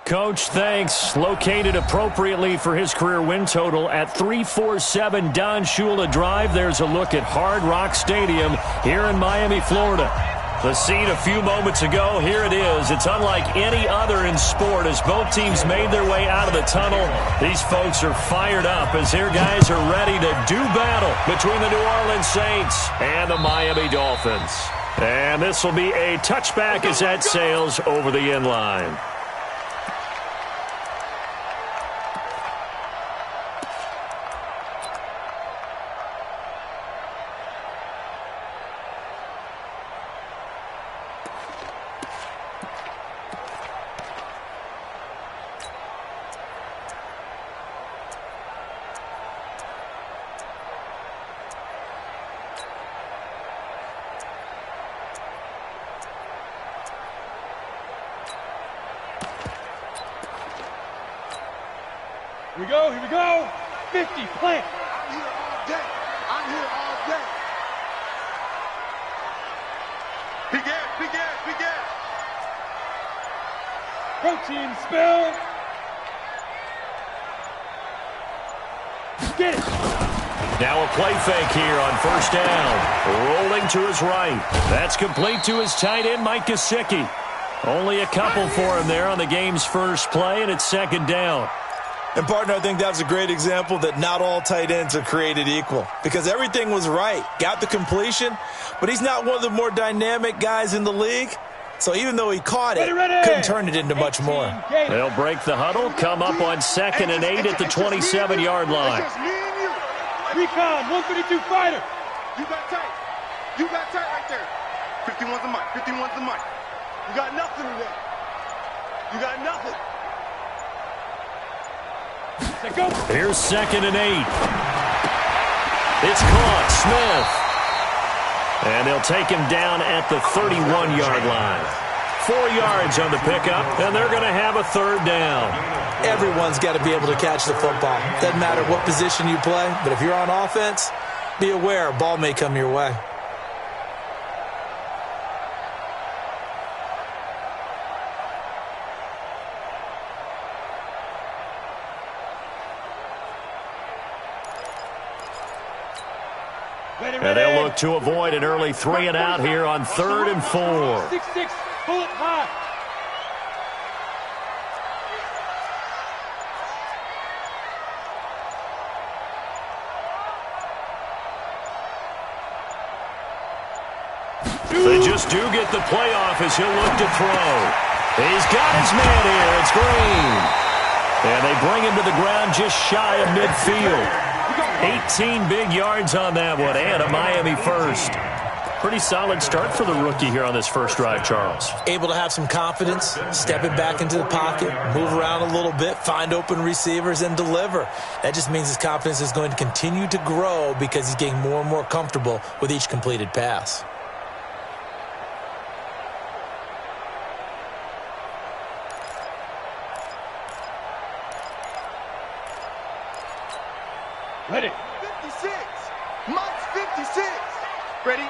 Coach, thanks. Located appropriately for his career win total at 347 Don Shula Drive. There's a look at Hard Rock Stadium here in Miami, Florida. The scene a few moments ago, here it is. It's unlike any other in sport as both teams made their way out of the tunnel. These folks are fired up as their guys are ready to do battle between the New Orleans Saints and the Miami Dolphins. And this will be a touchback as that sails over the end line. Here we go. 50, plant. I'm here all day. I'm here all day. Big gas. Protein spill. Get it. Now a play fake here on first down. Rolling to his right. That's complete to his tight end, Mike Gesicki. Only a couple for him there on the game's first play, and it's second down. And, partner, I think that's a great example that not all tight ends are created equal because everything was right. Got the completion, but he's not one of the more dynamic guys in the league. So even though he caught it, couldn't turn it into much more. They'll break the huddle, come up on 2nd and 8 at the 27-yard line. Recon, 132 fighter. You got tight. You got tight right there. 51's the mic. 51's the mic. You got nothing today. You got nothing. Here's 2nd and 8. It's caught. Smith. And they'll take him down at the 31-yard line. 4 yards on the pickup, and they're going to have a third down. Everyone's got to be able to catch the football. Doesn't matter what position you play, but if you're on offense, be aware a ball may come your way. And they'll look to avoid an early 3 and out here on 3rd and 4. 6-6, pull it high. They just do get the playoff as he'll look to throw. He's got his man here. It's Green. And they bring him to the ground just shy of midfield. 18 big yards on that one, and a Miami first. Pretty solid start for the rookie here on this first drive, Charles. Able to have some confidence, step it back into the pocket, move around a little bit, find open receivers, and deliver. That just means his confidence is going to continue to grow because he's getting more and more comfortable with each completed pass. Ready. 56. Mike's 56. Ready?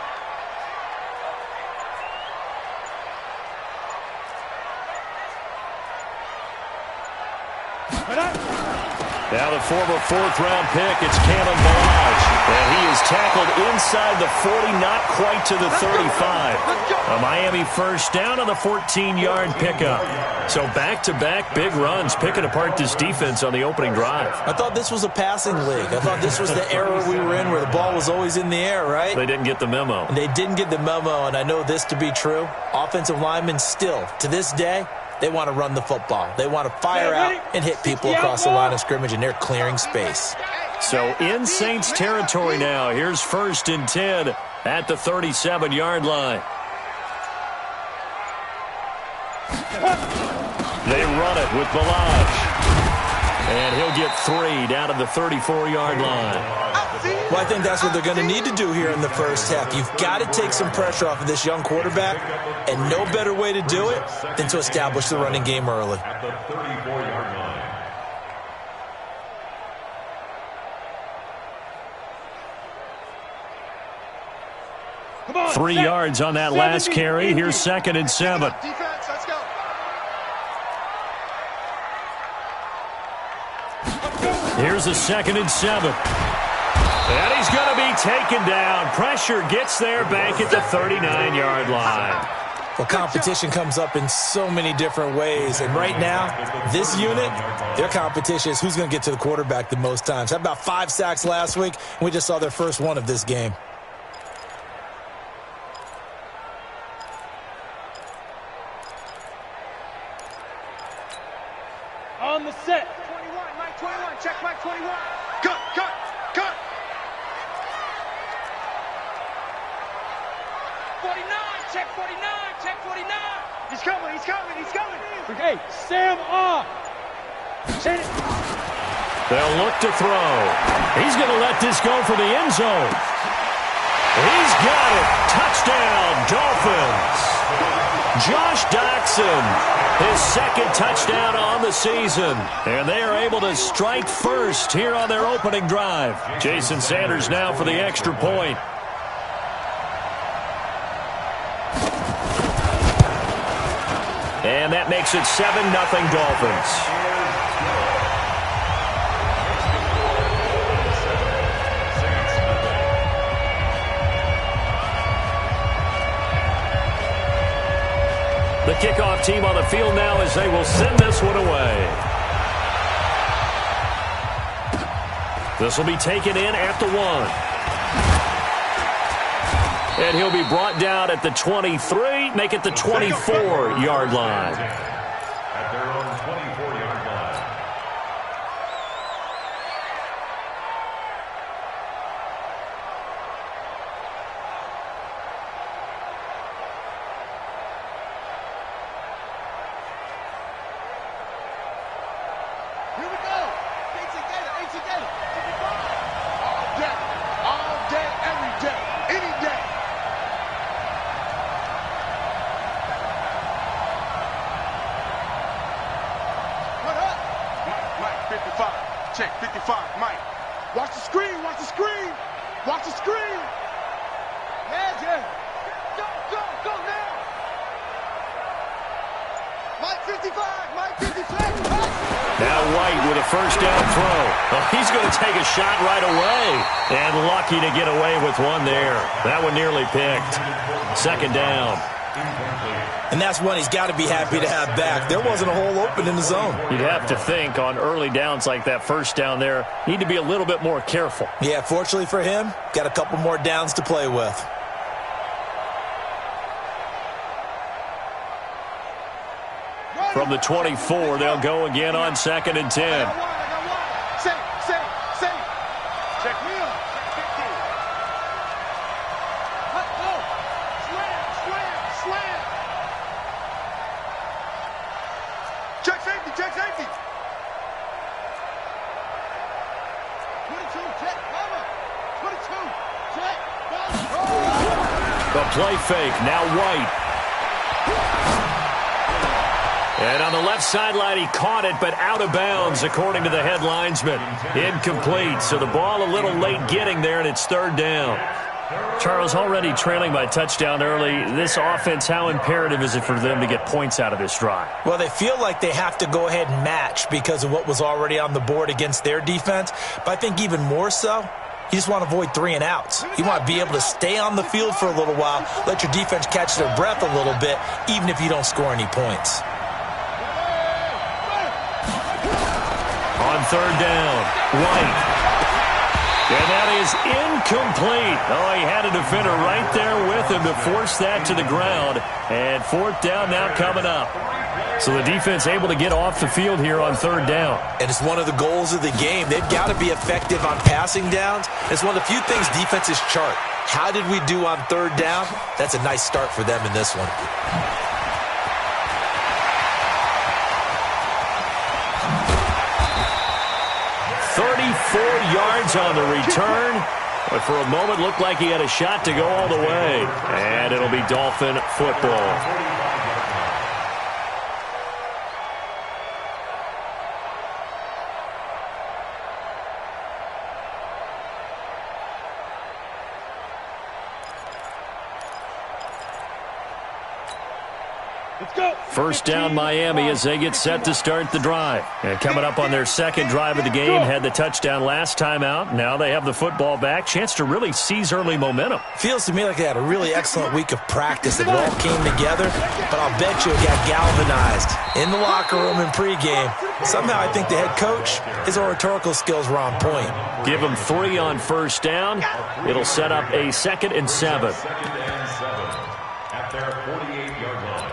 Now the former 4th-round pick, it's Cameron Balaj. And he is tackled inside the 40, not quite to the 35. A Miami first down on the 14-yard pickup. So back-to-back big runs, picking apart this defense on the opening drive. I thought this was a passing league. I thought this was the era we were in where the ball was always in the air, right? They didn't get the memo. They didn't get the memo, and I know this to be true. Offensive linemen still, to this day, they want to run the football. They want to fire out and hit people across the line of scrimmage, and they're clearing space. So in Saints territory now. Here's 1st and 10 at the 37-yard line. They run it with Balaj. And he'll get 3 down to the 34-yard line. Well, I think that's what they're going to need to do here in the first half. You've got to take some pressure off of this young quarterback, and no better way to do it than to establish the running game early. 3 yards on that last carry. Here's 2nd and 7. Defense, let's go. Here's a 2nd and 7. And he's going to be taken down. Pressure gets there back at the 39-yard line. Well, competition comes up in so many different ways. And right now, this unit, their competition is who's going to get to the quarterback the most times. Had about 5 sacks last week, and we just saw their first one of this game. On the set. 21, Mike 21, check Mike 21. Cut, cut, cut. 49, check 49, check 49. He's coming, he's coming, he's coming. Okay, Sam off. Send it. They'll look to throw. He's going to let this go for the end zone. He's got it. Touchdown, Dolphins. Josh Doxson, his 2nd touchdown on the season. And they are able to strike first here on their opening drive. Jason Sanders now for the extra point. And that makes it 7-0 Dolphins. The kickoff team on the field now as they will send this one away. This will be taken in at the 1. And he'll be brought down at the 23, make it the 24-yard line. At their own 24-yard line. Here we go. Eight together. All day, every day, any day. What up? Mike, 55. Check, 55. Mike. Watch the screen, watch the screen. Watch the screen. Yeah. Go now. Mike 55, Mike 55. Now White with a first down throw. Oh, he's going to take a shot right away. And lucky to get away with one there. That one nearly picked. 2nd down. And that's one he's got to be happy to have back. There wasn't a hole open in the zone. You'd have to think on early downs like that first down there, need to be a little bit more careful. Yeah, fortunately for him, got a couple more downs to play with. From the 24, they'll go again on 2nd and 10. Say. Check me up. Let's go. Slam. Check safety. 22, check, mama. 22, check, The play fake, now White. And on the left sideline, he caught it, but out of bounds, according to the head linesman. Incomplete, so the ball a little late getting there, and it's 3rd down. Charles, already trailing by touchdown early. This offense, how imperative is it for them to get points out of this drive? Well, they feel like they have to go ahead and match because of what was already on the board against their defense. But I think even more so, you just want to avoid 3 and outs. You want to be able to stay on the field for a little while, let your defense catch their breath a little bit, even if you don't score any points. On 3rd down, White. And that is incomplete. Oh, he had a defender right there with him to force that to the ground. And 4th down now coming up. So the defense able to get off the field here on 3rd down. And it's one of the goals of the game. They've got to be effective on passing downs. It's one of the few things defenses chart. How did we do on 3rd down? That's a nice start for them in this one. 34 yards on the return, but for a moment looked like he had a shot to go all the way. And it'll be Dolphin football. First down Miami as they get set to start the drive. And coming up on their second drive of the game, had the touchdown last time out. Now they have the football back. Chance to really seize early momentum. Feels to me like they had a really excellent week of practice. It all came together, but I'll bet you it got galvanized in the locker room in pregame. Somehow I think the head coach, his oratorical skills were on point. Give him 3 on first down. It'll set up a 2nd and 7. Second and 7 at their 48-yard line.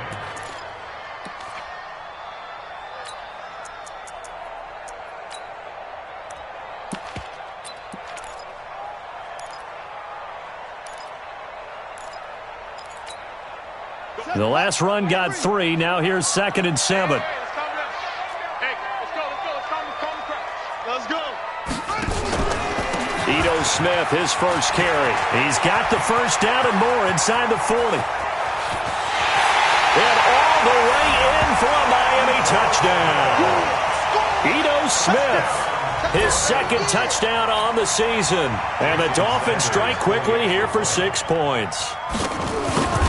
The last run got 3. Now here's 2nd and 7. Let's go. Ito Smith, his first carry. He's got the first down and more inside the 40. And all the way in for a Miami touchdown. Ito Smith, his 2nd touchdown on the season. And the Dolphins strike quickly here for 6 points.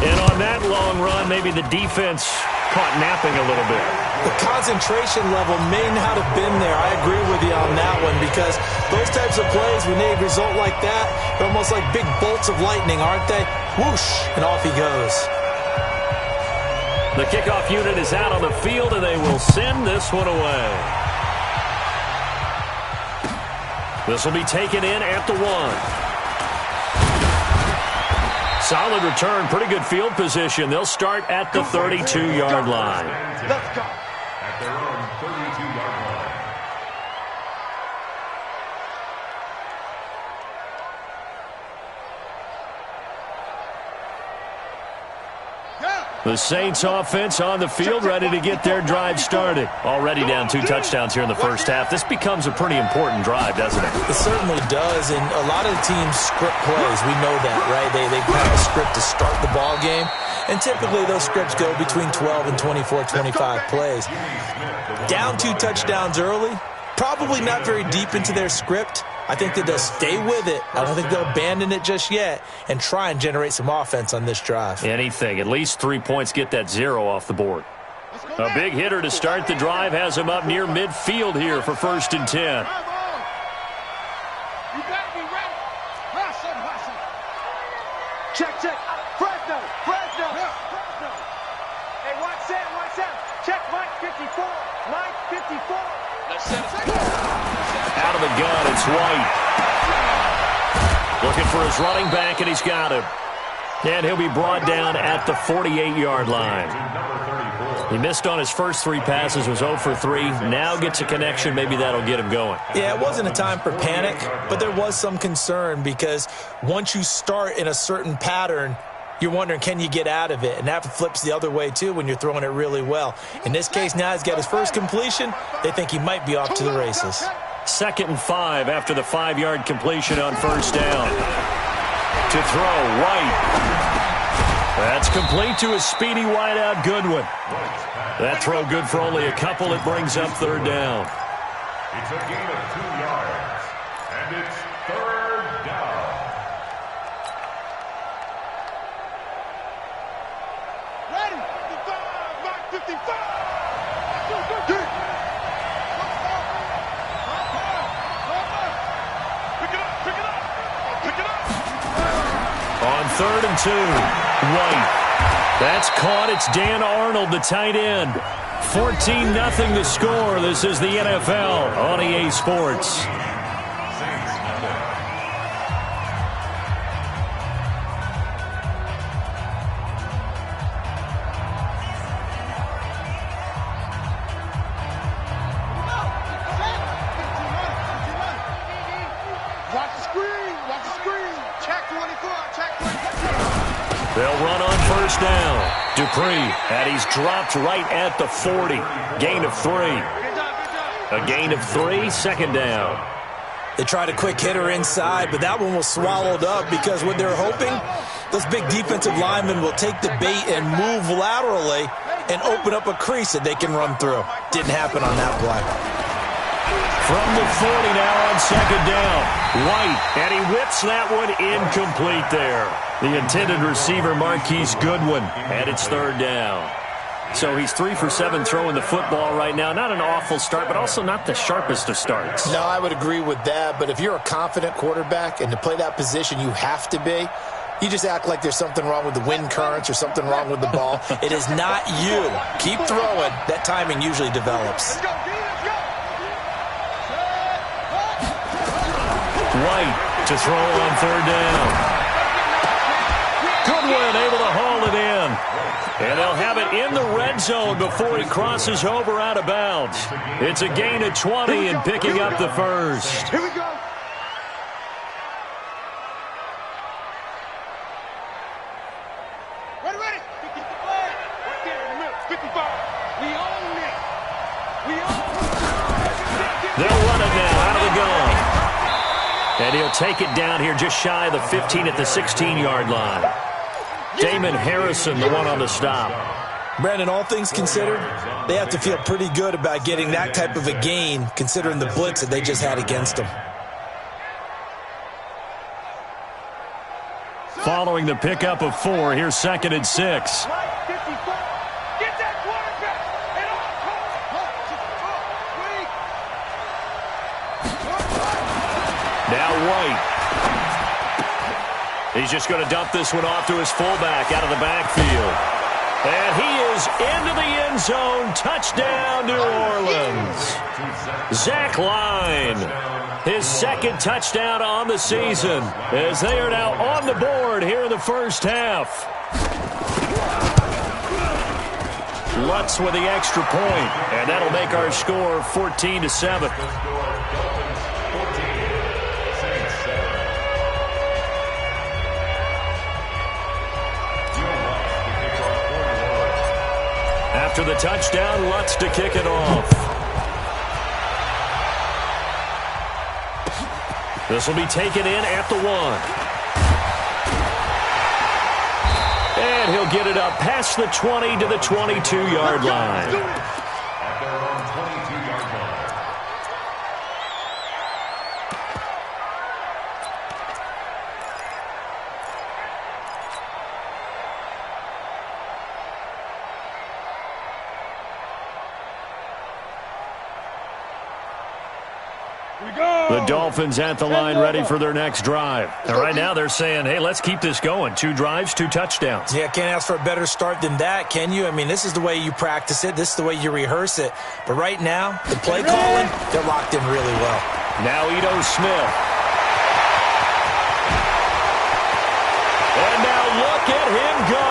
And on that long run, maybe the defense caught napping a little bit. The concentration level may not have been there. I agree with you on that one because those types of plays, when they result like that, they're almost like big bolts of lightning, aren't they? Whoosh, and off he goes. The kickoff unit is out on the field, and they will send this one away. This will be taken in at the 1. Solid return, pretty good field position. They'll start at the 32-yard line. Let's go. At their own 32-yard line. The Saints offense on the field, ready to get their drive started. Already down 2 touchdowns here in the first half. This becomes a pretty important drive, doesn't it? It certainly does, and a lot of the teams script plays. We know that, right? They have a script to start the ball game, and typically those scripts go between 12 and 24, 25 plays. Down 2 touchdowns early, probably not very deep into their script. I think that they'll stay with it. I don't think they'll abandon it just yet and try and generate some offense on this drive. Anything. At least 3 points, get that 0 off the board. A big hitter to start the drive has him up near midfield here for 1st and 10. You better be ready. Hustle. Check. Fresno. Hey, watch out. Check Mike 54. Mike 54. Let's set it. Out of the gun, it's White. Looking for his running back, and he's got him. And he'll be brought down at the 48-yard line. He missed on his first 3 passes, was 0 for 3. Now gets a connection. Maybe that'll get him going. Yeah, it wasn't a time for panic, but there was some concern because once you start in a certain pattern, you're wondering, can you get out of it? And that flips the other way, too, when you're throwing it really well. In this case, now he's got his first completion. They think he might be off to the races. 2nd and 5 after the 5-yard completion on first down. To throw, White. That's complete to a speedy wideout Goodwin. That throw good for only a couple. It brings up 3rd down. It's a gain of 2 yards, and it's 3rd down. Ready. 55. Mike 55. On 3rd and 2, White. That's caught. It's Dan Arnold, the tight end. 14-0 the score. This is the NFL on EA Sports. Watch the screen. Check 24. They'll run on first down. Dupree, and he's dropped right at the 40. Gain of 3. A gain of 3, 2nd down. They tried a quick hitter inside, but that one was swallowed up because what they're hoping, those big defensive linemen will take the bait and move laterally and open up a crease that they can run through. Didn't happen on that play. From the 40 now on 2nd down. White, and he whips that one incomplete there. The intended receiver, Marquise Goodwin, and it's 3rd down. So he's 3 for 7 throwing the football right now. Not an awful start, but also not the sharpest of starts. No, I would agree with that. But if you're a confident quarterback and to play that position you have to be, you just act like there's something wrong with the wind currents or something wrong with the ball. It is not you. Keep throwing. That timing usually develops. White to throw on 3rd down. Goodwin able to haul it in. And they'll have it in the red zone before he crosses over out of bounds. It's a gain of 20 and picking up the first. Here we go. Ready. 55. Right there in the middle. 55. We own it. We own it. They'll run it now out of the gun. And he'll take it down here just shy of the 15 at the 16-yard line. Damon Harrison, the one on the stop. Brandon, all things considered, they have to feel pretty good about getting that type of a gain, considering the blitz that they just had against them. Following the pickup of 4, here's 2nd and 6. Now White. He's just going to dump this one off to his fullback out of the backfield. And he is into the end zone. Touchdown, New Orleans. Zach Line, his 2nd touchdown on the season, as they are now on the board here in the first half. Lutz with the extra point, and that'll make our score 14-7. After the touchdown, Lutz to kick it off. This will be taken in at the 1. And he'll get it up past the 20 to the 22-yard line. At their own 22-yard line. The Dolphins at the line ready for their next drive. And right now they're saying, hey, let's keep this going. 2 drives, 2 touchdowns. Yeah, can't ask for a better start than that, can you? I mean, this is the way you practice it. This is the way you rehearse it. But right now, the play calling, they're locked in really well. Now Ito Smith. And now look at him go.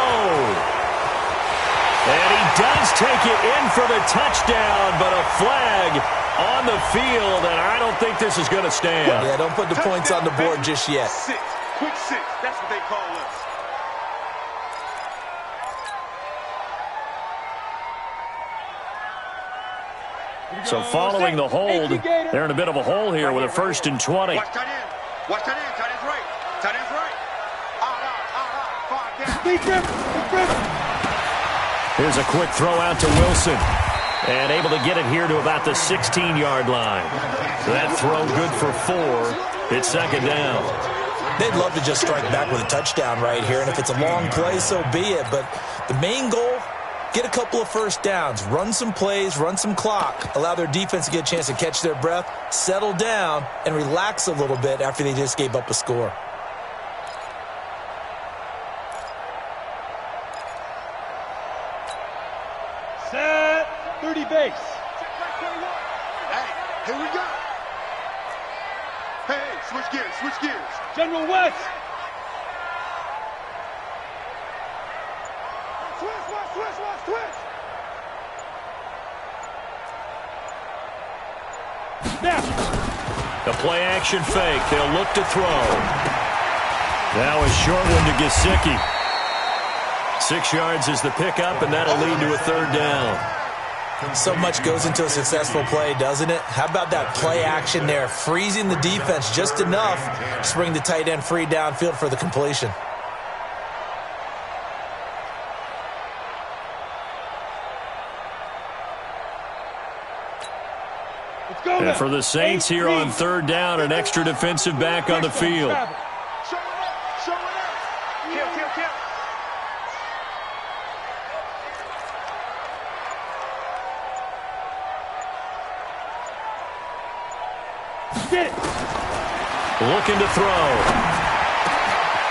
And he does take it in for the touchdown, but a flag on the field, and I don't think this is going to stand. Yeah, don't put the points on the board just yet. 6. Quick 6. That's what they call us. So following the hold, they're in a bit of a hole here with a 1st and 20. Watch tight end. Watch tight end. Tight end's right. Tight end's right. Out. 5 down. Here's a quick throw out to Wilson. And able to get it here to about the 16-yard line. That throw good for 4. It's 2nd down. They'd love to just strike back with a touchdown right here. And if it's a long play, so be it. But the main goal, get a couple of first downs. Run some plays, run some clock. Allow their defense to get a chance to catch their breath, settle down, and relax a little bit after they just gave up a score. Set. 30 base. Hey, here we go. Hey, switch gears. General West. Switch. Now. The play action fake. They'll look to throw. Now a short one to Gesicki. 6 yards is the pickup, and that'll lead to a 3rd down. So much goes into a successful play, doesn't it? How about that play action there, freezing the defense just enough to bring the tight end free downfield for the completion. And for the Saints here on 3rd down, an extra defensive back on the field. Show it up. Kill. Get it. Looking to throw.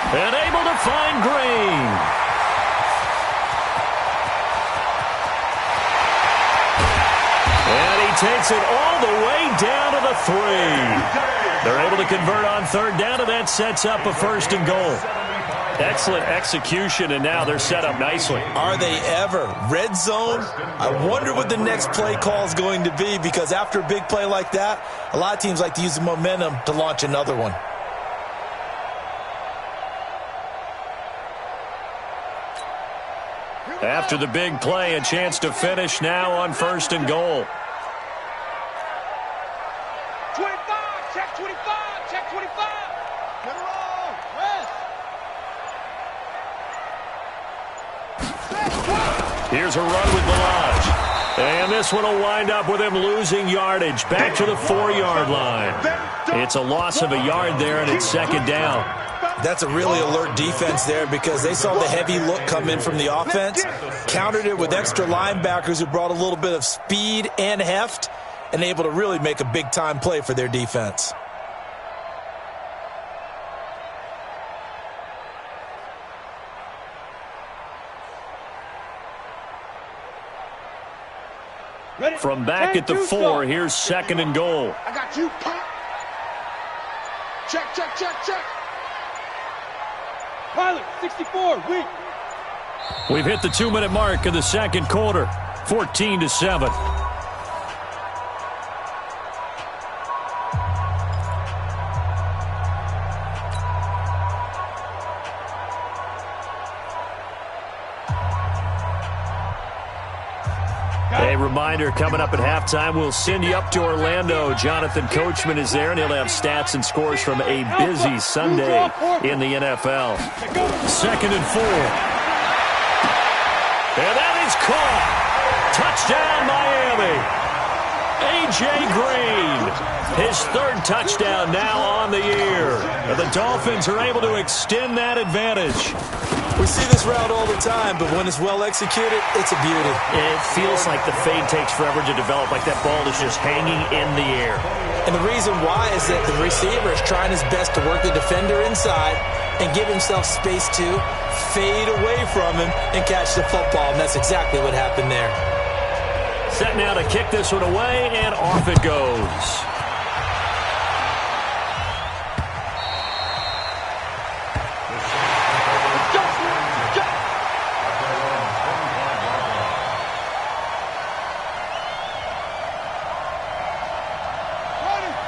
And able to find Green. And he takes it all the way down to the 3. They're able to convert on third down, and that sets up a 1st and goal. Excellent execution, and now they're set up nicely. Are they ever? Red zone? I wonder what the next play call is going to be, because after a big play like that, a lot of teams like to use the momentum to launch another one. After the big play, a chance to finish now on 1st and goal. 25, check 25, check 25. Get it on. Rest. Here's a run with Balaj. And this one will wind up with him losing yardage. Back to the 4-yard line. It's a loss of a yard there, and it's 2nd down. That's a really alert defense there, because they saw the heavy look come in from the offense, countered it with extra linebackers who brought a little bit of speed and heft, and able to really make a big-time play for their defense. From back at the 4, here's 2nd and goal. I got you. Pop. Check, check, check, check. Pilot, 64, weak. We've hit the 2-minute mark of the 2nd quarter, 14-7. A reminder, coming up at halftime, we'll send you up to Orlando. Jonathan Coachman is there, and he'll have stats and scores from a busy Sunday in the NFL. 2nd and 4. And that is caught. Touchdown, Miami. A.J. Green, his 3rd touchdown now on the year. And the Dolphins are able to extend that advantage. We see this route all the time, but when it's well executed, it's a beauty. It feels like the fade takes forever to develop, like that ball is just hanging in the air. And the reason why is that the receiver is trying his best to work the defender inside and give himself space to fade away from him and catch the football, and that's exactly what happened there. Set now to kick this one away, and off it goes.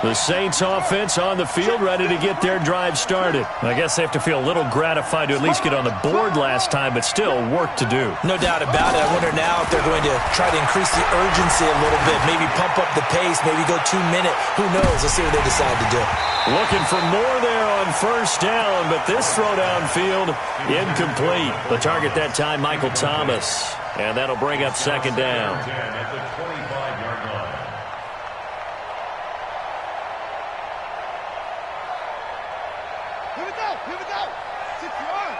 The Saints offense on the field, ready to get their drive started. I guess they have to feel a little gratified to at least get on the board last time, but still work to do. No doubt about it. I wonder now if they're going to try to increase the urgency a little bit, maybe pump up the pace, maybe go 2-minute. Who knows? Let's see what they decide to do. Looking for more there on 1st down, but this throw downfield, incomplete. The target that time, Michael Thomas. And that'll bring up 2nd down. At the 25-yard line. Here we go. Here we go. 6 yards.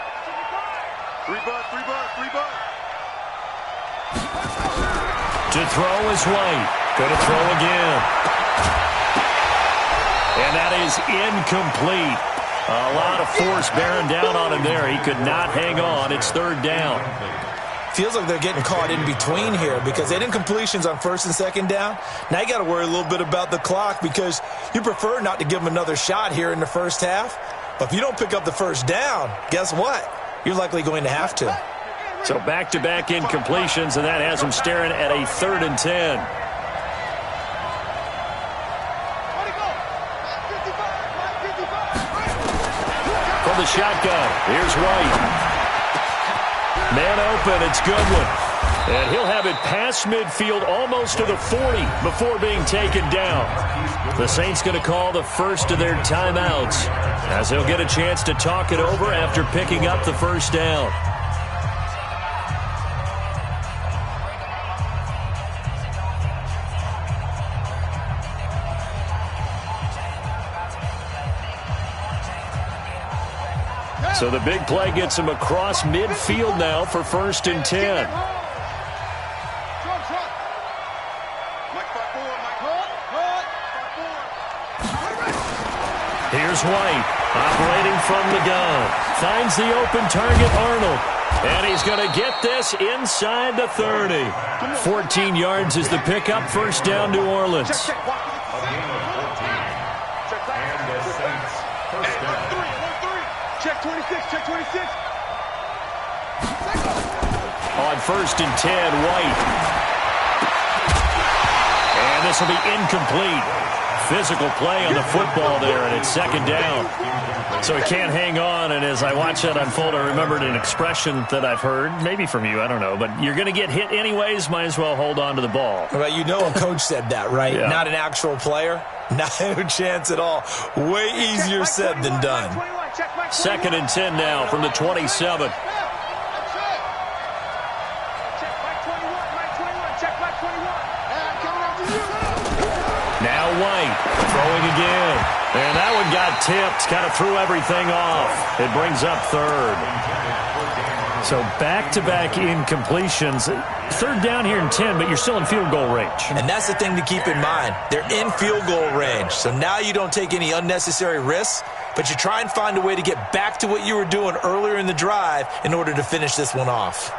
3 bud, 3 bud, 3 bud. To throw is White. Going to throw again. And that is incomplete. A lot of force bearing down on him there. He could not hang on. It's 3rd down. Feels like they're getting caught in between here, because they had incompletions on 1st and 2nd down. Now you got to worry a little bit about the clock, because you prefer not to give them another shot here in the 1st half. But if you don't pick up the 1st down, guess what? You're likely going to have to. So back-to-back incompletions, and that has them staring at a 3rd and 10. From the shotgun, here's White. Man open, it's Goodwin. And he'll have it past midfield, almost to the 40, before being taken down. The Saints going to call the first of their timeouts, as they'll get a chance to talk it over after picking up the 1st down. So the big play gets him across midfield now for 1st and 10. Here's White, operating from the gun. Finds the open target, Arnold. And he's going to get this inside the 30. 14 yards is the pickup. First down, New Orleans. A gain of 14. And the Saints first down. 1-3. Check 26, check 26. On 1st and 10, White. And this will be incomplete. Physical play on the football there, and it's 2nd down. So he can't hang on, and as I watch that unfold, I remembered an expression that I've heard, maybe from you, I don't know, but you're going to get hit anyways, might as well hold on to the ball. Well, you know a coach said that, right? Yeah. Not an actual player. Not a chance at all. Way easier said than done. 2nd and 10 now from the 27. Now White throwing again. And that one got tipped, kind of threw everything off. It brings up 3rd. So back-to-back incompletions. 3rd down here in 10, but you're still in field goal range. And that's the thing to keep in mind. They're in field goal range. So now you don't take any unnecessary risks, but you try and find a way to get back to what you were doing earlier in the drive in order to finish this one off.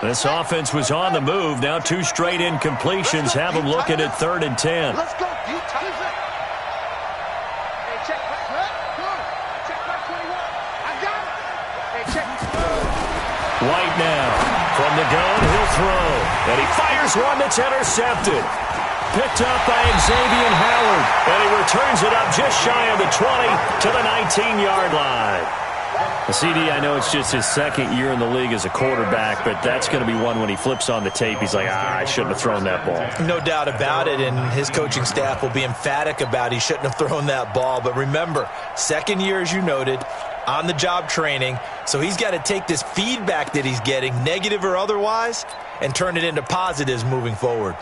This offense was on the move. Now 2 straight incompletions have them looking at 3rd and 10. Let's go. Hey, check back 21. I got it. Hey, check. White now from the gun. He'll throw. And he fires one that's intercepted. Picked up by Xavier Howard. And he returns it up just shy of the 20 to the 19-yard line. CD, I know it's just his 2nd year in the league as a quarterback, but that's going to be one when he flips on the tape. He's like, I shouldn't have thrown that ball. No doubt about it, and his coaching staff will be emphatic about he shouldn't have thrown that ball. But remember, 2nd year, as you noted, on-the-job training, so he's got to take this feedback that he's getting, negative or otherwise, and turn it into positives moving forward.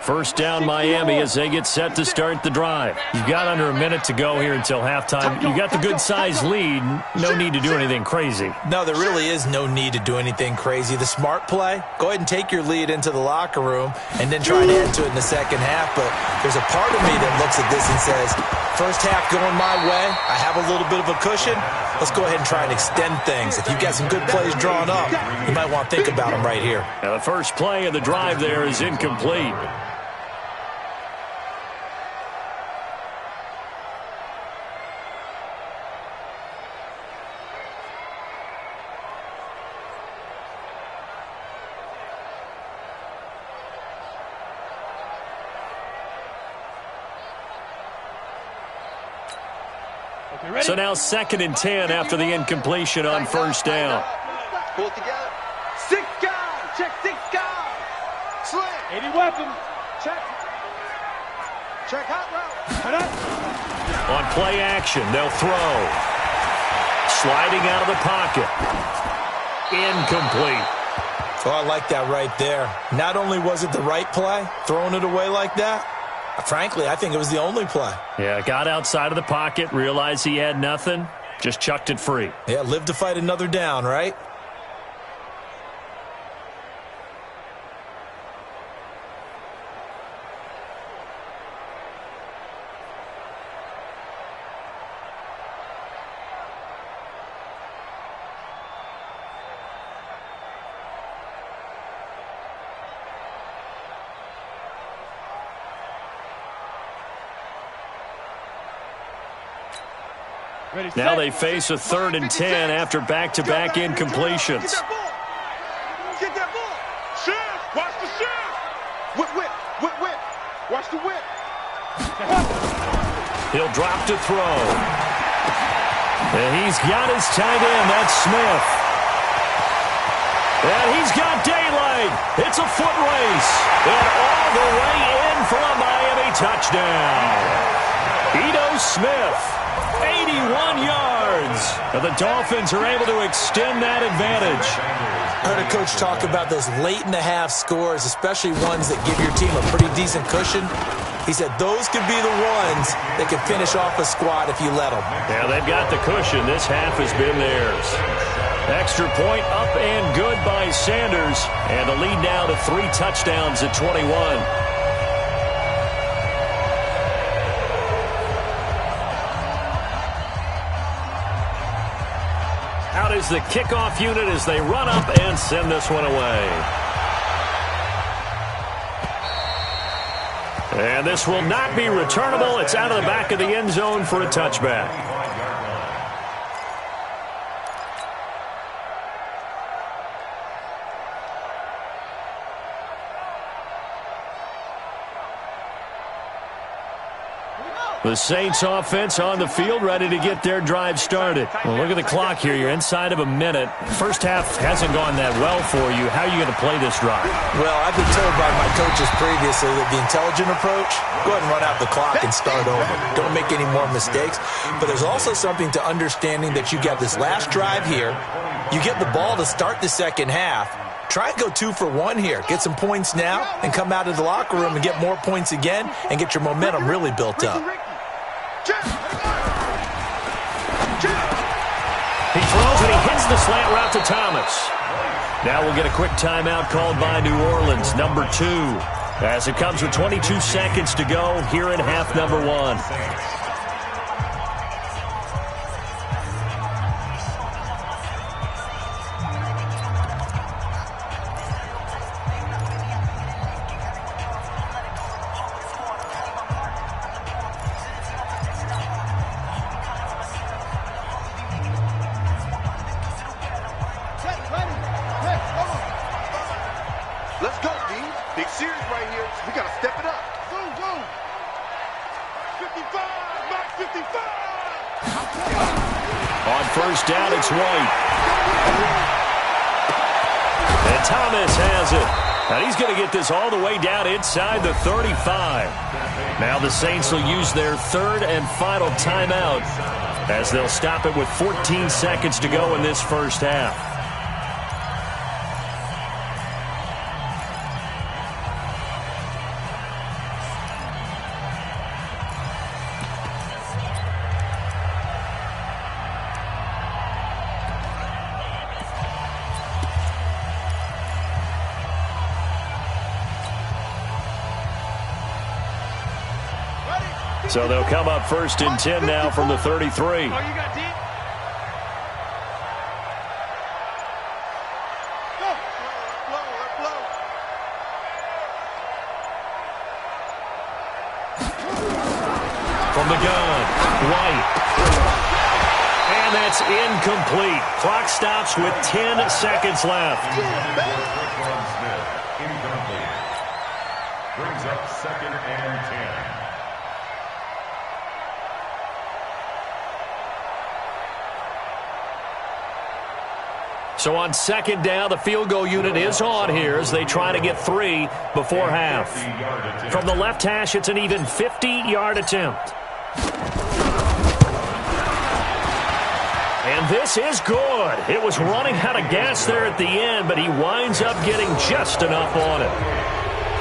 First down, Miami, as they get set to start the drive. You've got under a minute to go here until halftime. You got the good-sized lead. No need to do anything crazy. No, there really is no need to do anything crazy. The smart play, go ahead and take your lead into the locker room and then try to add to it in the second half. But there's a part of me that looks at this and says, first half going my way, I have a little bit of a cushion. Let's go ahead and try and extend things. If you've got some good plays drawn up, you might want to think about them right here. Now the first play of the drive there is incomplete. So now 2nd and 10 after the incompletion on first down. Pull it together. 6 guys. Check 6 guys. Sling. 80 weapon. Check. Check hot route. On play action, they'll throw. Sliding out of the pocket. Incomplete. Oh, I like that right there. Not only was it the right play, throwing it away like that, frankly, I think it was the only play. Yeah, got outside of the pocket, realized he had nothing, just chucked it free. Yeah, live to fight another down, right? Now they face a 3rd and 10 after back-to-back incompletions. Get that ball. Shift. Watch the shift. Whip. Watch the whip. He'll drop to throw. And he's got his tight end. That's Smith. And he's got daylight. It's a foot race. And all the way in for a Miami touchdown. Ito Smith. 81 yards. And the Dolphins are able to extend that advantage. I heard a coach talk about those late-in-the-half scores, especially ones that give your team a pretty decent cushion. He said those could be the ones that could finish off a squad if you let them. Yeah, they've got the cushion. This half has been theirs. Extra point up and good by Sanders. And the lead now to 3 touchdowns at 21. is the kickoff unit as they run up and send this one away. And this will not be returnable. It's out of the back of the end zone for a touchback. The Saints offense on the field, ready to get their drive started. Well, look at the clock here. You're inside of a minute. First half hasn't gone that well for you. How are you going to play this drive? Well, I've been told by my coaches previously that the intelligent approach, go ahead and run out the clock and start over. Don't make any more mistakes. But there's also something to understanding that you got this last drive here. You get the ball to start the second half. Try and go 2 for 1 here. Get some points now and come out of the locker room and get more points again and get your momentum really built up. He throws and he hits the slant route to Thomas. Now we'll get a quick timeout called by New Orleans, number 2. As it comes with 22 seconds to go here in half number 1. On first down, it's White. And Thomas has it. And he's going to get this all the way down inside the 35. Now the Saints will use their third and final timeout as they'll stop it with 14 seconds to go in this first half. So they'll come up first and 10 now from the 33. Oh, you got deep? From the gun, White. And that's incomplete. Clock stops with 10 seconds left. Incomplete. Brings up second and 10. So on second down, the field goal unit is on here as they try to get 3 before half. From the left hash, it's an even 50-yard attempt. And this is good. It was running out of gas there at the end, but he winds up getting just enough on it.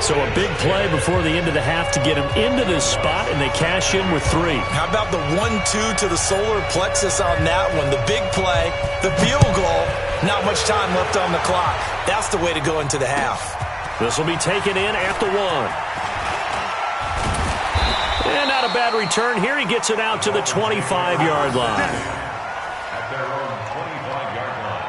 So a big play before the end of the half to get him into this spot, and they cash in with 3. How about the 1-2 to the solar plexus on that one? The big play, the field goal, not much time left on the clock. That's the way to go into the half. This will be taken in at the 1. And not a bad return here. He gets it out to the 25-yard line. At their own 25-yard line.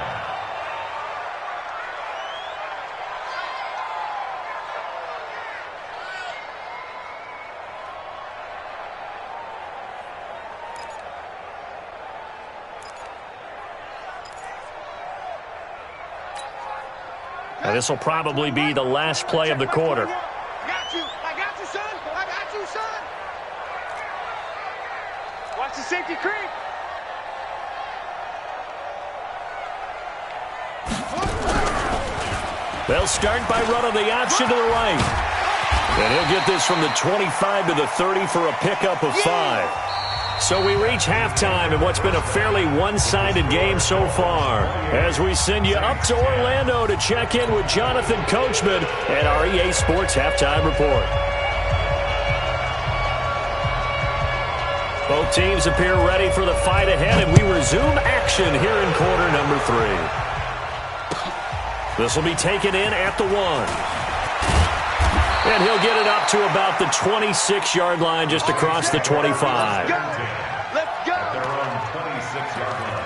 Now, this will probably be the last play of the quarter. I got you, son. I got you, son. Watch the safety creep. They'll start by running the option to the right. And he'll get this from the 25 to the 30 for a pickup of 5. So we reach halftime in what's been a fairly one-sided game so far, as we send you up to Orlando to check in with Jonathan Coachman and our EA Sports Halftime Report. Both teams appear ready for the fight ahead, and we resume action here in quarter number 3. This will be taken in at the 1. And he'll get it up to about the 26-yard line just across the 25. Let's go. At their own 26-yard line.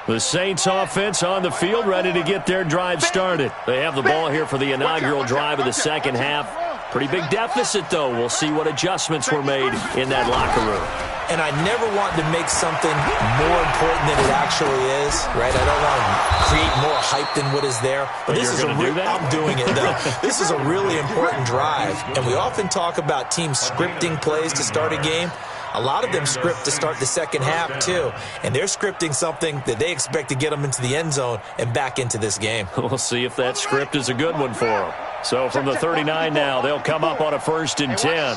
The Saints offense on the field, ready to get their drive started. They have the ball here for the inaugural drive of the second half. Pretty big deficit, though. We'll see what adjustments were made in that locker room. And I never want to make something more important than it actually is, right? I don't want to create more hype than what is there. But this is I'm doing it, though. This is a really important drive. And we often talk about teams scripting plays to start a game. A lot of them script to start the second half, too. And they're scripting something that they expect to get them into the end zone and back into this game. We'll see if that script is a good one for them. So from the 39 now, they'll come up on a 1st and 10.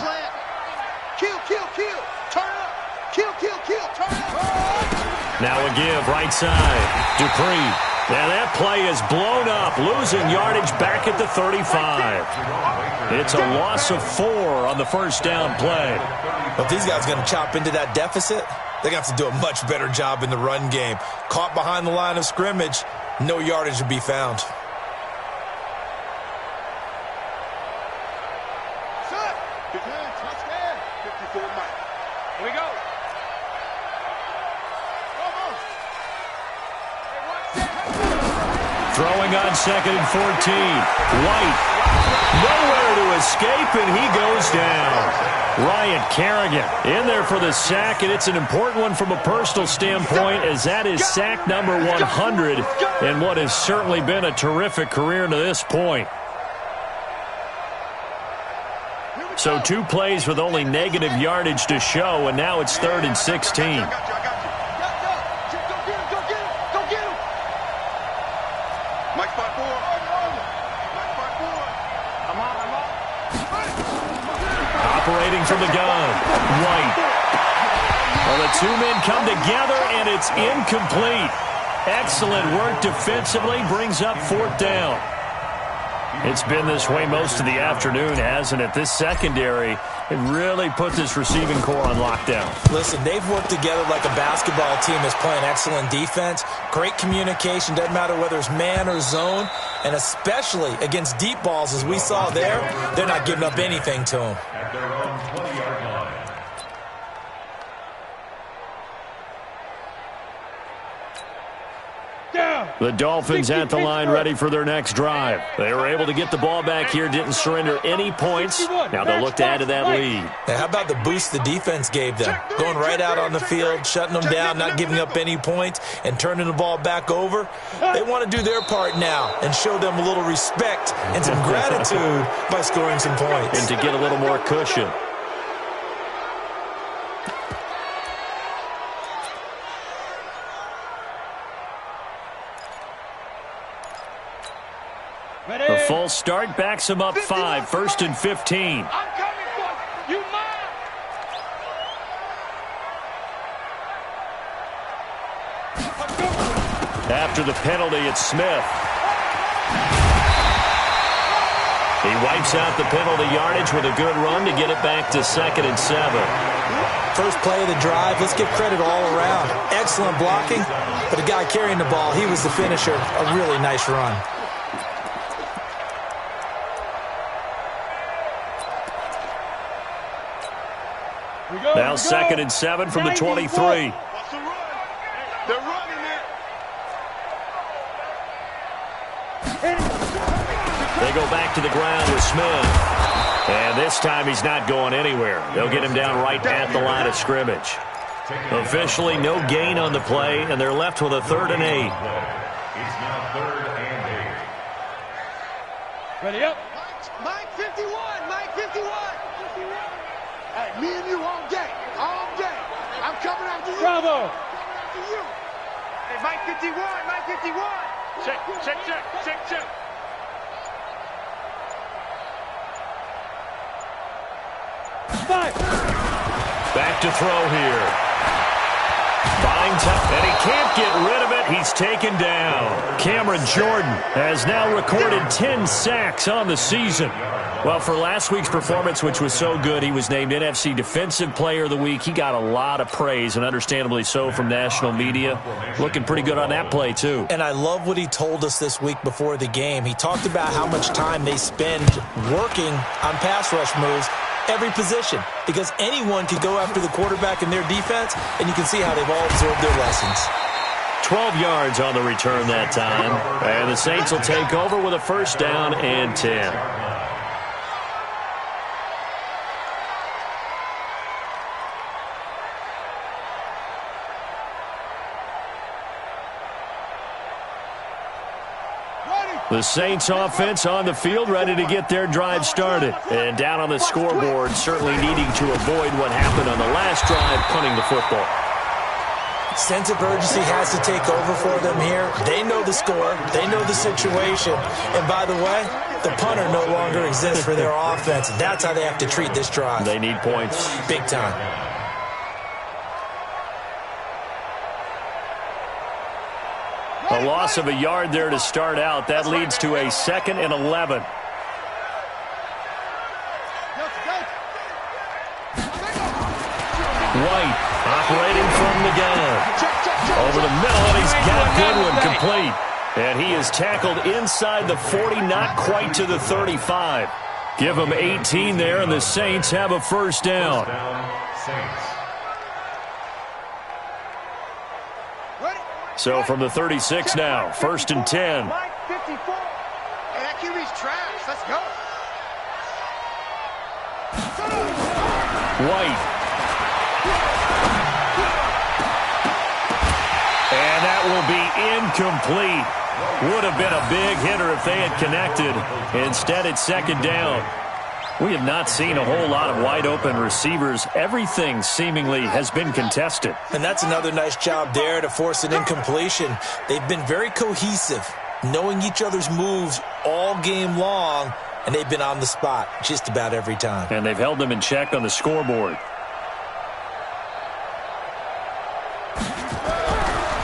Kill, kill, kill. Turn up. Kill, kill, kill. Turn up. Now a give right side. Dupree. Now that play is blown up, losing yardage back at the 35. It's a loss of 4 on the first down play. But these guys are going to chop into that deficit. They're going to have to do a much better job in the run game. Caught behind the line of scrimmage, no yardage to be found. Here we go. Throwing on 2nd and 14. White. Nowhere to escape, and he goes down. Ryan Kerrigan in there for the sack, and it's an important one from a personal standpoint, as that is sack number 100 in what has certainly been a terrific career to this point. So 2 plays with only negative yardage to show, and now it's 3rd and 16. Operating from the gun, White. Well, the 2 men come together, and it's incomplete. Excellent work defensively, brings up 4th down. It's been this way most of the afternoon, hasn't it? This secondary, it really put this receiving core on lockdown. Listen, they've worked together like a basketball team that's playing excellent defense. Great communication, doesn't matter whether it's man or zone. And especially against deep balls, as we saw there, they're not giving up anything to them. At their own 20-yard line. The Dolphins at the line, ready for their next drive. They were able to get the ball back here, didn't surrender any points. Now they'll look to add to that lead. And how about the boost the defense gave them? Going right out on the field, shutting them down, not giving up any points, and turning the ball back over. They want to do their part now and show them a little respect and some gratitude by scoring some points. And to get a little more cushion. A full start backs him up 5, 1st and 15. I'm coming for you, mine. After the penalty, it's Smith. He wipes out the penalty yardage with a good run to get it back to 2nd and 7. First play of the drive, let's give credit all around. Excellent blocking, but the guy carrying the ball, he was the finisher. A really nice run. Now 2nd and 7 from the 23. Watch the run. They're running it. They go back to the ground with Smith. And this time he's not going anywhere. They'll get him down right at the line of scrimmage. Officially no gain on the play, and they're left with a 3rd and 8. It's now 3rd and 8. Ready up. Mike 51. Mike 51. Hey, me and you all day. All day. I'm coming after you. Bravo. After you. Hey, Mike 51, Mike 51. Check, check, check, check, check. Five. Back to throw here. Buying time, and he can't get rid of it. He's taken down. Cameron Jordan has now recorded 10 sacks on the season. Well, for last week's performance, which was so good, he was named NFC Defensive Player of the Week. He got a lot of praise, and understandably so, from national media. Looking pretty good on that play, too. And I love what he told us this week before the game. He talked about how much time they spend working on pass rush moves, every position, because anyone could go after the quarterback in their defense, and you can see how they've all absorbed their lessons. 12 yards on the return that time. And the Saints will take over with a first down and 10. The Saints offense on the field, ready to get their drive started. And down on the scoreboard, certainly needing to avoid what happened on the last drive, punting the football. Sense of urgency has to take over for them here. They know the score. They know the situation. And by the way, the punter no longer exists for their offense. That's how they have to treat this drive. They need points. Big time. A loss of a yard there to start out. That leads to a 2nd and 11. White operating from the gun. Over the middle, and he's got Goodwin complete. And he is tackled inside the 40, not quite to the 35. Give him 18 there, and the Saints have a first down. So from the 36 now, 1st and 10. Mike, 54. Hey, that QB's trash. Let's go. White. And that will be incomplete. Would have been a big hitter if they had connected. Instead, it's 2nd down. We have not seen a whole lot of wide-open receivers. Everything seemingly has been contested. And that's another nice job there to force an incompletion. They've been very cohesive, knowing each other's moves all game long, and they've been on the spot just about every time. And they've held them in check on the scoreboard.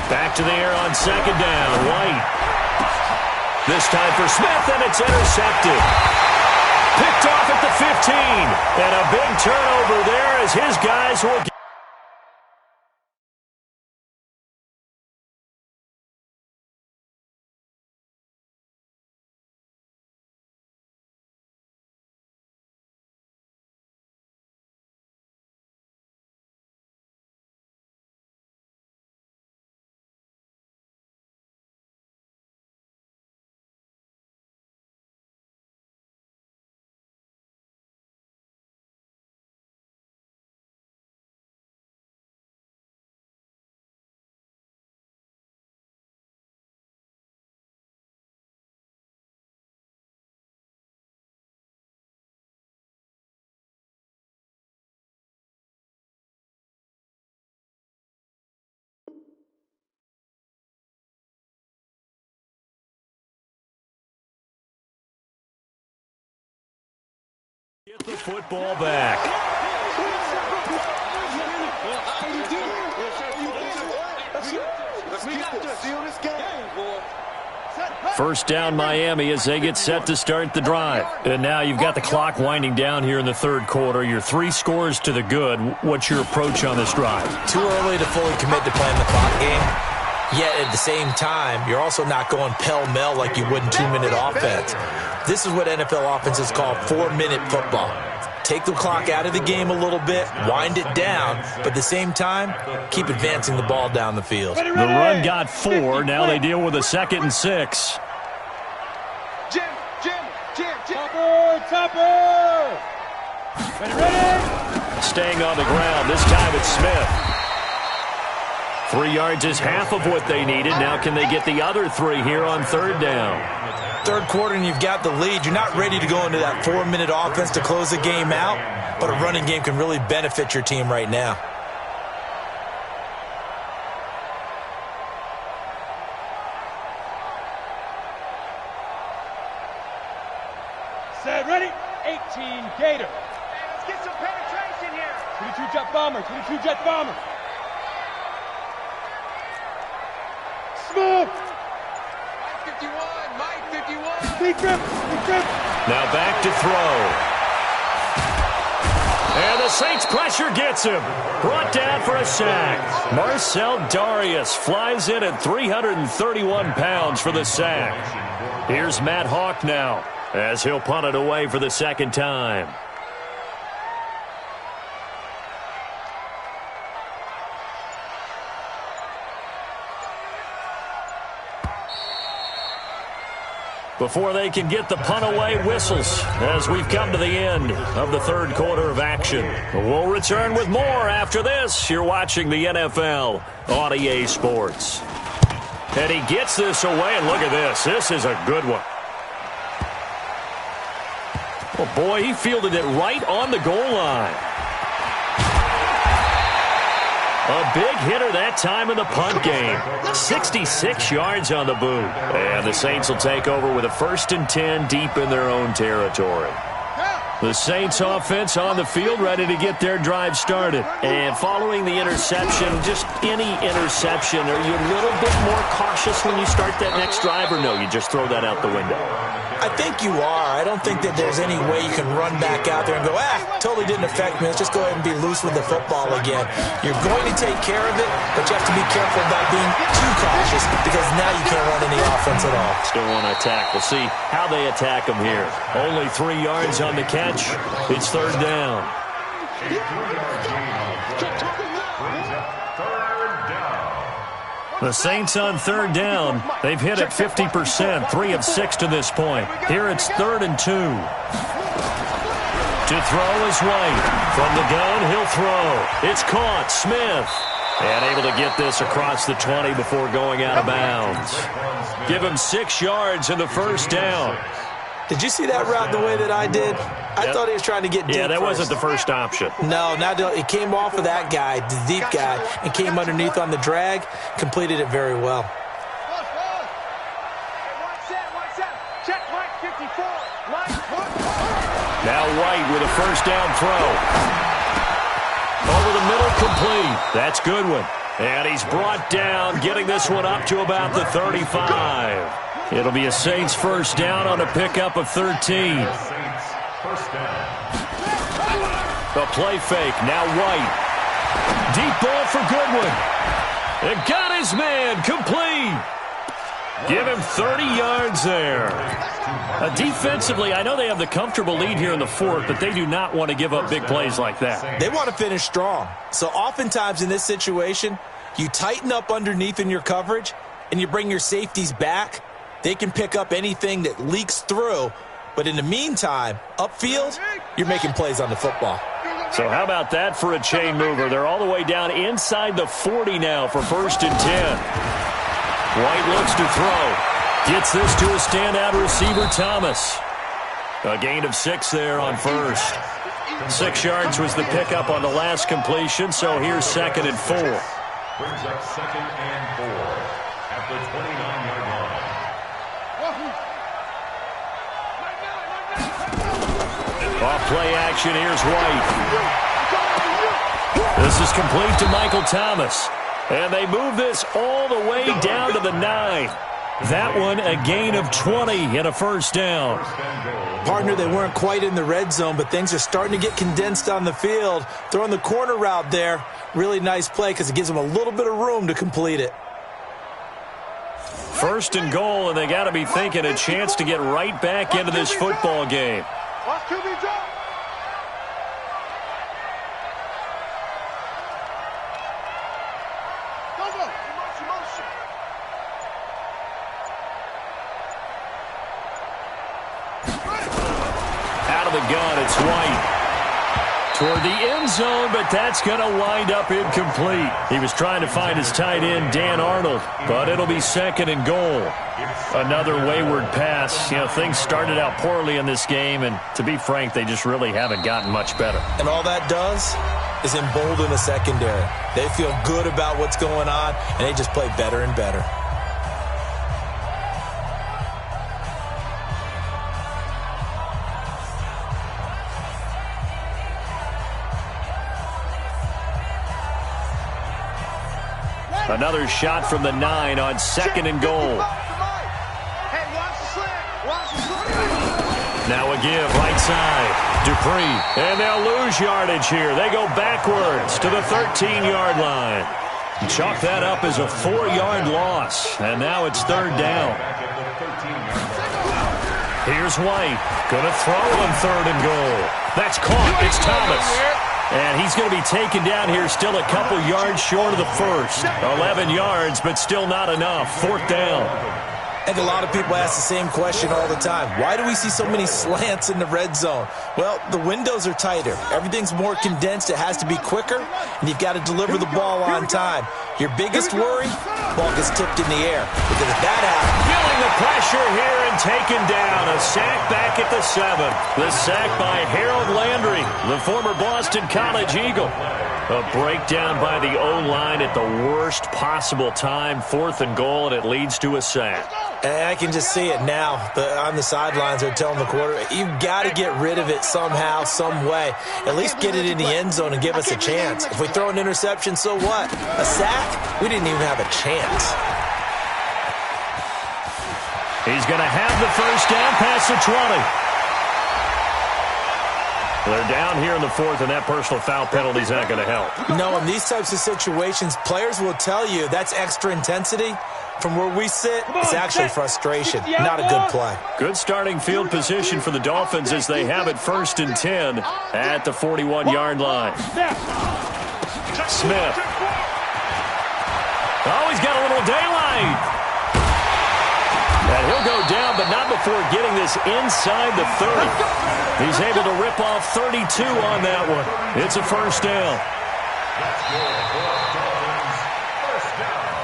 Back to the air on 2nd down. White. This time for Smith, and it's intercepted. Picked off at the 15. And a big turnover there as his guys will get. Get the football back. First down Miami as they get set to start the drive. And now you've got the clock winding down here in the 3rd quarter. You're 3 scores to the good. What's your approach on this drive? Too early to fully commit to playing the clock game. Yet at the same time, you're also not going pell-mell like you would in 2-minute offense. This is what NFL offenses call 4-minute football. Take the clock out of the game a little bit, wind it down, but at the same time, keep advancing the ball down the field. The run got 4. Now they deal with a 2nd and 6. Jim. Topper. Ready. Staying on the ground. This time it's Smith. 3 yards is half of what they needed. Now can they get the other 3 here on 3rd down? 3rd quarter and you've got the lead. You're not ready to go into that 4-minute offense to close the game out, but a running game can really benefit your team right now. Set, ready. 18 Gator. Let's get some penetration here. 22 Jet Bomber. 22 Jet Bomber. Smith. Mike 51. Big grip. Now back to throw. And the Saints pressure gets him. Brought down for a sack. Marcel Darius flies in at 331 pounds for the sack. Here's Matt Hawk now as he'll punt it away for the 2nd time. before they can get the punt away whistles as we've come to the end of the third quarter of action. We'll return with more after this. You're watching the NFL on EA Sports. And he gets this away, and look at this. This is a good one. Oh, boy, he fielded it right on the goal line. A big hitter that time in the punt game. 66 yards on the boot. And the Saints will take over with a 1st and 10 deep in their own territory. The Saints offense on the field ready to get their drive started. And following the interception, just any interception, are you a little bit more cautious when you start that next drive, or no, you just throw that out the window? I think you are. I don't think that there's any way you can run back out there and go, totally didn't affect me. Let's just go ahead and be loose with the football again. You're going to take care of it, but you have to be careful about being too cautious because now you can't run any offense at all. Still want to attack. We'll see how they attack them here. Only 3 yards on the catch. It's 3rd down. The Saints on 3rd down. They've hit it 50%, 3 of 6 to this point. Here it's 3rd and 2. To throw is White. From the gun, he'll throw. It's caught. Smith. And able to get this across the 20 before going out of bounds. Give him 6 yards in the 1st down. Did you see that route the way that I did? I thought he was trying to get deep. Yeah, that first. wasn't the first option. No, it came off of that guy, the deep guy, and came underneath on the drag. Completed it very well. Now White with a 1st down throw. Over the middle, complete. That's Goodwin. And he's brought down, getting this one up to about the 35. It'll be a Saints 1st down on a pickup of 13. The play fake, now White. Deep ball for Goodwin. And got his man, complete. Give him 30 yards there. Defensively, I know they have the comfortable lead here in the 4th, but they do not want to give up big plays like that. They want to finish strong. So oftentimes in this situation, you tighten up underneath in your coverage, and you bring your safeties back. They can pick up anything that leaks through. But in the meantime, upfield, you're making plays on the football. So how about that for a chain mover? They're all the way down inside the 40 now for 1st and 10. White looks to throw. Gets this to a standout receiver, Thomas. A gain of 6 there on 1st. 6 yards was the pickup on the last completion, so here's 2nd and 4. Brings up 2nd and 4 at the 29-yard line. Off play action, here's White. This is complete to Michael Thomas. And they move this all the way down to the 9. That one a gain of 20 and a 1st down. Partner, they weren't quite in the red zone, but things are starting to get condensed on the field. Throwing the corner route there, really nice play because it gives them a little bit of room to complete it. 1st and goal, and they got to be thinking a chance to get right back into this football game. Out of the gun, it's White. Toward the end zone, but that's going to wind up incomplete. He was trying to find his tight end, Dan Arnold, but it'll be 2nd and goal. Another wayward pass. You know, things started out poorly in this game, and to be frank, they just really haven't gotten much better. And all that does is embolden the secondary. They feel good about what's going on, and they just play better and better. Another shot from the 9 on 2nd and goal. Now a give, right side. Dupree, and they'll lose yardage here. They go backwards to the 13-yard line. Chalk that up as a 4-yard loss, and now it's 3rd down. Here's White, gonna throw on 3rd and goal. That's caught, it's Thomas. And he's going to be taken down here still a couple yards short of the 1st. 11 yards, but still not enough. 4th down. I think a lot of people ask the same question all the time. Why do we see so many slants in the red zone? Well, the windows are tighter. Everything's more condensed. It has to be quicker, and you've got to deliver the ball on time. Your biggest worry, ball gets tipped in the air. Because if that happens... Feeling the pressure here and taken down. A sack back at the 7. The sack by Harold Landry, the former Boston College Eagle. A breakdown by the O-line at the worst possible time. 4th and goal, and it leads to a sack. And I can just see it now. On the sidelines, they're telling the quarterback, you've got to get rid of it somehow, some way. At least get it in the end zone and give us a chance. If we throw an interception, so what? A sack? We didn't even have a chance. He's going to have the first down past the 20. They're down here in the 4th, and that personal foul penalty is not going to help. No, in these types of situations, players will tell you that's extra intensity. From where we sit, it's actually frustration, not a good play. Good starting field position for the Dolphins as they have it 1st and 10 at the 41-yard line. Smith. Oh, he's got a little daylight. And he'll go down, but not before getting this inside the 30. He's able to rip off 32 on that one. It's a first down.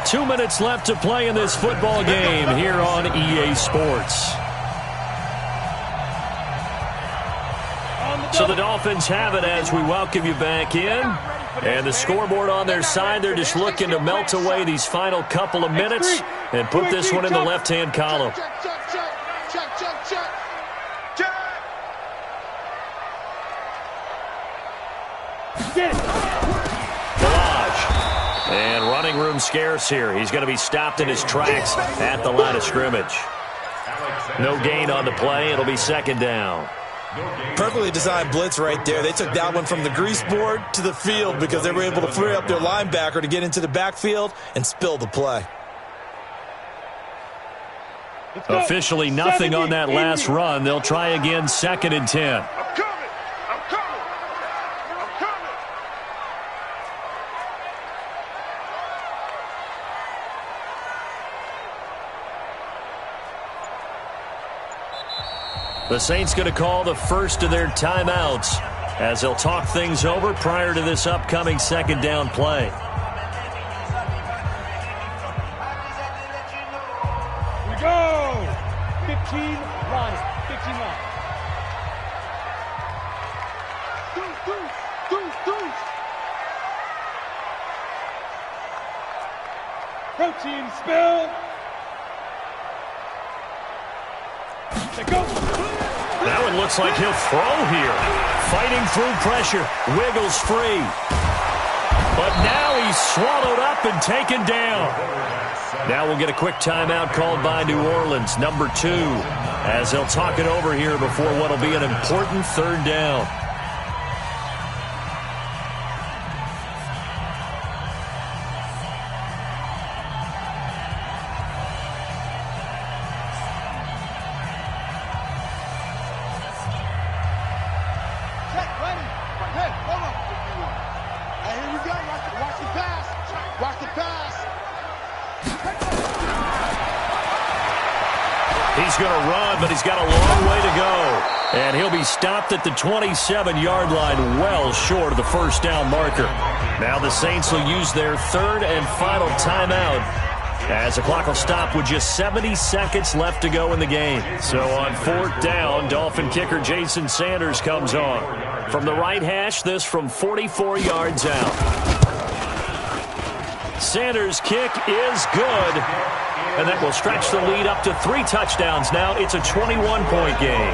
2 minutes left to play in this football game here on EA Sports. So the Dolphins have it as we welcome you back in. And the scoreboard on their side, they're just looking to melt away these final couple of minutes and put this one in the left-hand column. And running room scarce here. He's going to be stopped in his tracks at the line of scrimmage. No gain on the play. It'll be 2nd down. Perfectly designed blitz right there. They took that one from the grease board to the field because they were able to free up their linebacker to get into the backfield and spill the play. Officially nothing on that last run. They'll try again 2nd and 10. The Saints going to call the first of their timeouts as they'll talk things over prior to this upcoming 2nd down play. Here we go. 15 line. 15 line. Protein spill. They go. That one looks like he'll throw here. Fighting through pressure. Wiggles free. But now he's swallowed up and taken down. Now we'll get a quick timeout called by New Orleans, number 2, as they'll talk it over here before what will be an important 3rd down. He's going to run, but he's got a long way to go. And he'll be stopped at the 27-yard line, well short of the first down marker. Now the Saints will use their 3rd and final timeout as the clock will stop with just 70 seconds left to go in the game. So on 4th down, Dolphin kicker Jason Sanders comes on. From the right hash, this from 44 yards out. Sanders' kick is good. And that will stretch the lead up to 3 touchdowns now. It's a 21-point game.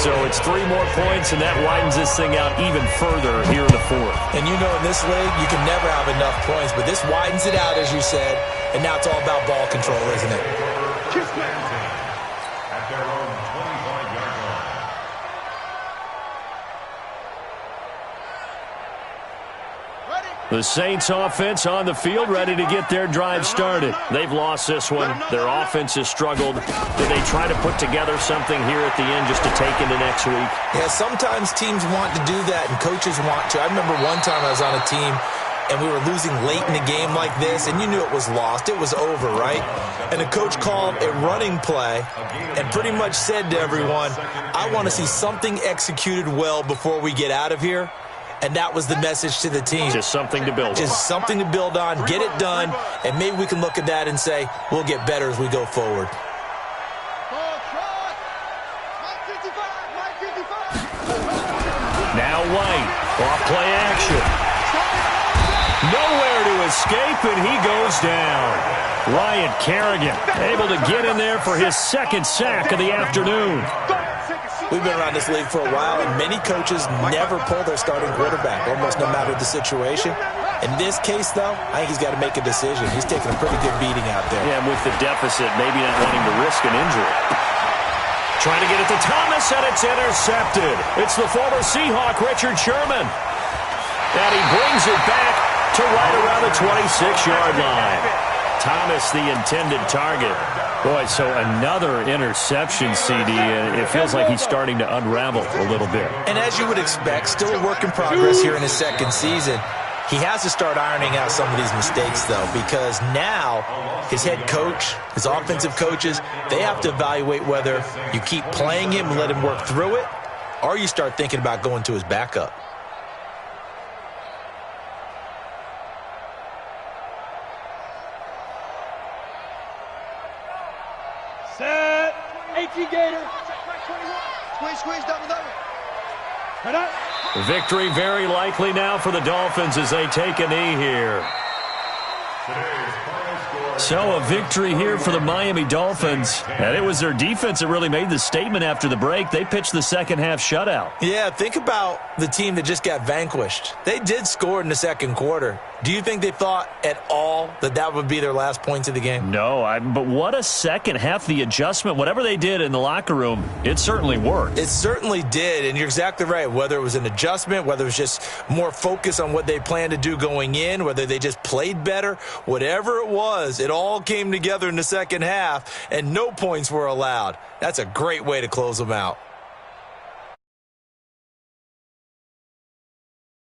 So it's 3 more points, and that widens this thing out even further here in the 4th. And you know in this league, you can never have enough points, but this widens it out, as you said, and now it's all about ball control, isn't it? At their own 25-yard line. The Saints offense on the field, ready to get their drive started. They've lost this one. Their offense has struggled. Do they try to put together something here at the end just to take into next week? Yeah, sometimes teams want to do that and coaches want to. I remember one time I was on a team and we were losing late in the game like this, and you knew it was lost. It was over, right? And the coach called a running play and pretty much said to everyone, I want to see something executed well before we get out of here. And that was the message to the team. Just something to build on. Just something to build on, get it done, and maybe we can look at that and say, we'll get better as we go forward. Now White, off play action. Nowhere to escape, and he goes down. Ryan Kerrigan able to get in there for his second sack of the afternoon. We've been around this league for a while, and many coaches never pull their starting quarterback, almost no matter the situation. In this case, though, I think he's got to make a decision. He's taking a pretty good beating out there. Yeah, and with the deficit, maybe not wanting to risk an injury. Trying to get it to Thomas, and it's intercepted. It's the former Seahawk, Richard Sherman. And he brings it back to right around the 26-yard line. Thomas, the intended target. Boy, so another interception, CD. It feels like he's starting to unravel a little bit. And as you would expect, still a work in progress here in his second season. He has to start ironing out some of these mistakes, though, because now his head coach, his offensive coaches, they have to evaluate whether you keep playing him and let him work through it, or you start thinking about going to his backup. Set. 18 Gator. Squeeze, double. Head up. Victory very likely now for the Dolphins as they take a knee here. So a victory here for the Miami Dolphins. And it was their defense that really made the statement after the break. They pitched the second half shutout. Yeah, think about the team that just got vanquished. They did score in the second quarter. Do you think they thought at all that that would be their last points of the game? No, but what a second half. The adjustment, whatever they did in the locker room, it certainly worked. It certainly did, and you're exactly right. Whether it was an adjustment, whether it was just more focus on what they planned to do going in, whether they just played better, whatever it was, it all came together in the second half, and no points were allowed. That's a great way to close them out.